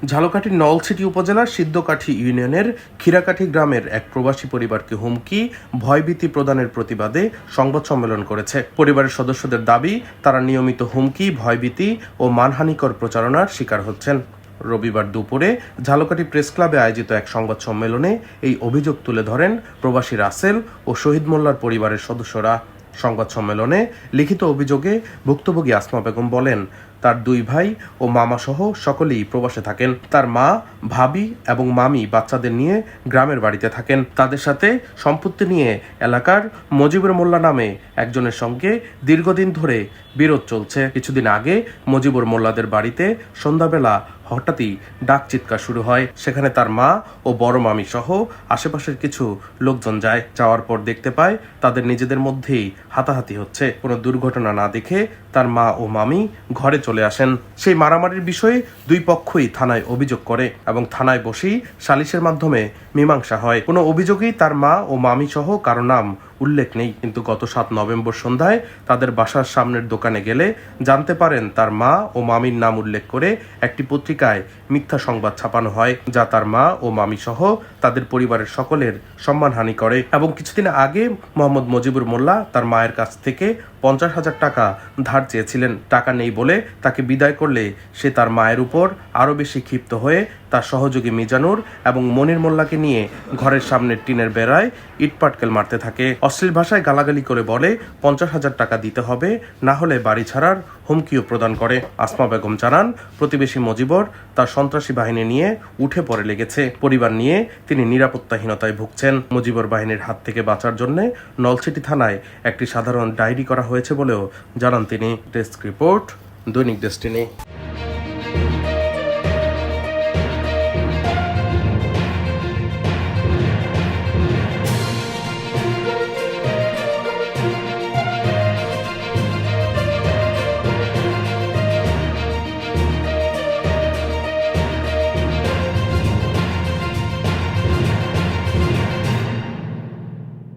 ঝালকাঠির নলছিটি উপজেলার সিদ্ধকাঠি ইউনিয়নের ক্ষীরাকাঠি গ্রামের এক প্রবাসী পরিবারকে হুমকি, ভয়ভীতি প্রদানের প্রতিবাদে সংবাদ সম্মেলন করেছে। পরিবারের সদস্যদের দাবি, তারা নিয়মিত হুমকি, ভয়ভীতি ও মানহানিকর প্রচারণার শিকার হচ্ছেন। রবিবার দুপুরে ঝালকাঠি প্রেস ক্লাবে আয়োজিত এক সংবাদ সম্মেলনে এই অভিযোগ তুলে ধরেন প্রবাসী রাসেল ও শহীদ মোল্লার পরিবারের সদস্যরা। সংবাদ সম্মেলনে লিখিত অভিযোগে ভুক্তভোগী আসমা বেগম বলেন, তার দুই ভাই ও মামা সহ সকলেই প্রবাসে থাকেন। তার মা, ভাবি এবং মামি বাচ্চাদের নিয়ে গ্রামের বাড়িতে থাকেন। তাদের সাথে সম্পত্তি নিয়ে এলাকার মজিবুর মোল্লা নামে একজনের সঙ্গে দীর্ঘদিন ধরে বিরোধ চলছে। কিছুদিন আগে মজিবুর মোল্লাদের বাড়িতে সন্ধ্যাবেলা হঠাৎই ডাক চিৎকার শুরু হয়। সেখানে তার মা ও বড় মামি সহ আশেপাশের কিছু লোকজন যায়। যাওয়ার পর দেখতে পায় তাদের নিজেদের মধ্যেই হাতাহাতি হচ্ছে। কোনো দুর্ঘটনা না দেখে তার মা ও মামি ঘরে চলে আসেন। সেই মারামারির বিষয়ে দুই পক্ষই থানায় অভিযোগ করে এবং থানায় বসেই সালিশের মাধ্যমে মীমাংসা হয়। কোনো অভিযোগেই তার মা ও মামি সহ কারো নাম উল্লেখ নেই। কিন্তু গত 7 নভেম্বর সন্ধ্যায় তাদের বাসার সামনের দোকানে গেলে জানতে পারেন তার মা ও মামির নাম উল্লেখ করে একটি পত্রিকায় মিথ্যা সংবাদ ছাপানো হয়, যা তার মা ও মামি সহ তাদের পরিবারের সকলের সম্মানহানি করে। এবং কিছুদিন আগে মোহাম্মদ মজিবুর মোল্লা তার মায়ের কাছ থেকে 50,000 টাকা ধার চেয়েছিলেন। টাকা নেই বলে তাকে বিদায় করলে সে তার মায়ের উপর আরও বেশি ক্ষিপ্ত হয়ে তার সহযোগী মিজানুর এবং মনির মোল্লাকে নিয়ে ঘরের সামনের টিনের বেড়ায় ইটপাটকেল মারতে থাকে। অশ্লীল ভাষায় গালাগালি করে বলে 50,000 টাকা দিতে হবে, না হলে বাড়ি ছাড়ার হুমকিও প্রদান করে। আসমা বেগম জানান, প্রতিবেশী মজিবর তার সন্ত্রাসী বাহিনী নিয়ে উঠে পড়ে লেগেছে। পরিবার নিয়ে তিনি নিরাপত্তাহীনতায় ভুগছেন। মজিবর বাহিনীর হাত থেকে বাঁচার জন্য নলছিটি থানায় একটি সাধারণ ডায়েরি করা হয়েছে বলেও জানান তিনি। ডেস্ক রিপোর্ট, দৈনিক ডেস্টিনি।